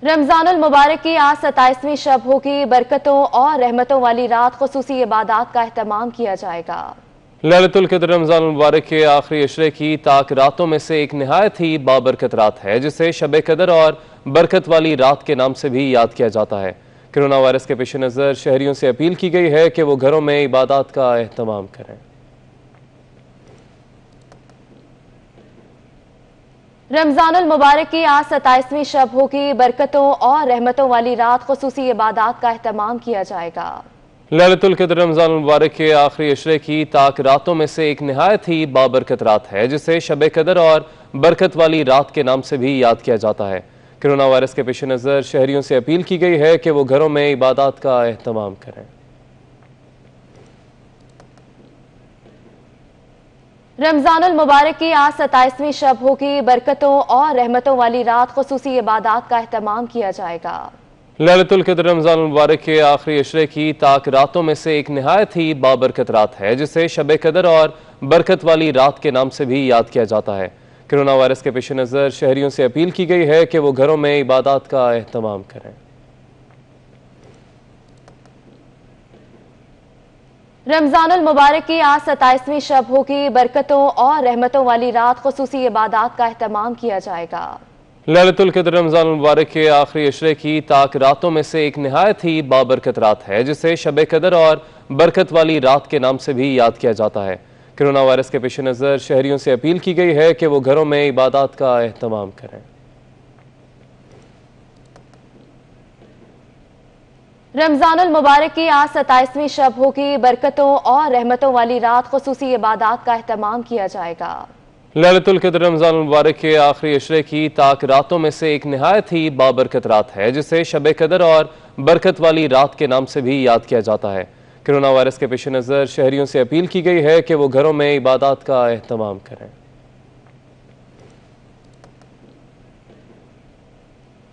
रमजानुल मुबारक की आज 27वीं शब होगी। बरकतों और रहमतों वाली रात खुसूसी इबादात का एहतमाम किया जाएगा। लैलतुल क़द्र रमजानुल मुबारक के आखिरी अशरे की ताक रातों में से एक नहायत ही बाबरकत रात है, जिसे शब कदर और बरकत वाली रात के नाम से भी याद किया जाता है। कोरोना वायरस के पेश नज़र शहरियों से अपील की गई है कि वो घरों में इबादत का एहतमाम करें। रमजानुल मुबारक की आज 27वीं शब होगी। बरकतों और रहमतों वाली रात खुसूसी इबादात का एहतमाम किया जाएगा। लैलतुल क़द्र रमजानुल मुबारक के आखिरी अशरे की ताक रातों में से एक नहायत ही बाबरकत रात है, जिसे शब कदर और बरकत वाली रात के नाम से भी याद किया जाता है। कोरोना वायरस के पेश नज़र शहरियों से अपील की गई है कि वो घरों में इबादत का एहतमाम करें। रमजानुल मुबारक की आज 27वीं शब होगी। बरकतों और रहमतों वाली रात खुसूसी इबादात का एहतमाम किया जाएगा। लैलतुल क़द्र रमजानुल मुबारक के आखिरी अशरे की ताक रातों में से एक नहायत ही बाबरकत रात है, जिसे शब कदर और बरकत वाली रात के नाम से भी याद किया जाता है। कोरोना वायरस के पेश नज़र शहरियों से अपील की गई है कि वो घरों में इबादत का एहतमाम करें। रमजानुल मुबारक की आज 27वीं शब होगी। बरकतों और रहमतों वाली रात खुसूसी इबादात का एहतमाम किया जाएगा। लैलतुल क़द्र रमजानुल मुबारक के आखिरी अशरे की ताक रातों में से एक नहायत ही बाबरकत रात है, जिसे शब कदर और बरकत वाली रात के नाम से भी याद किया जाता है। कोरोना वायरस के पेश नज़र शहरियों से अपील की गई है कि वो घरों में इबादत का एहतमाम करें। रमजानुल मुबारक की आज 27वीं शब होगी। बरकतों और रहमतों वाली रात खुसूसी इबादात का एहतमाम किया जाएगा। लैलतुल क़द्र रमजानुल मुबारक के आखिरी अशरे की ताक रातों में से एक नहायत ही बाबरकत रात है, जिसे शब कदर और बरकत वाली रात के नाम से भी याद किया जाता है। कोरोना वायरस के पेश नज़र शहरियों से अपील की गई है कि वो घरों में इबादत का एहतमाम करें।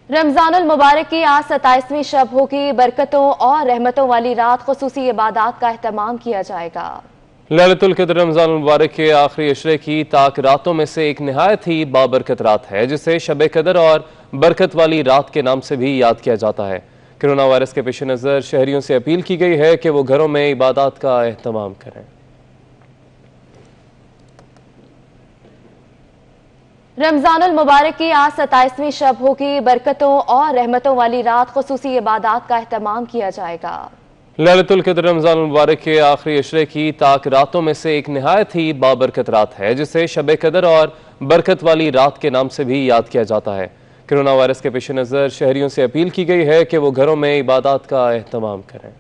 रमजानुल मुबारक की आज 27वीं शब होगी। बरकतों और रहमतों वाली रात खुसूसी इबादात का एहतमाम किया जाएगा। लैलतुल क़द्र रमजानुल मुबारक के आखिरी अशरे की ताक रातों में से एक नहायत ही बाबरकत रात है, जिसे शब कदर और बरकत वाली रात के नाम से भी याद किया जाता है। कोरोना वायरस के पेश नज़र शहरियों से अपील की गई है कि वो घरों में इबादत का एहतमाम करें। रमजानुल मुबारक की आज 27वीं शब होगी। बरकतों और रहमतों वाली रात खुसूसी इबादात का एहतमाम किया जाएगा। लैलतुल क़द्र रमजानुल मुबारक के आखिरी अशरे की ताक रातों में से एक नहायत ही बाबरकत रात है, जिसे शब कदर और बरकत वाली रात के नाम से भी याद किया जाता है। कोरोना वायरस के पेश नज़र शहरियों से अपील की गई है कि वो घरों में इबादत का एहतमाम करें।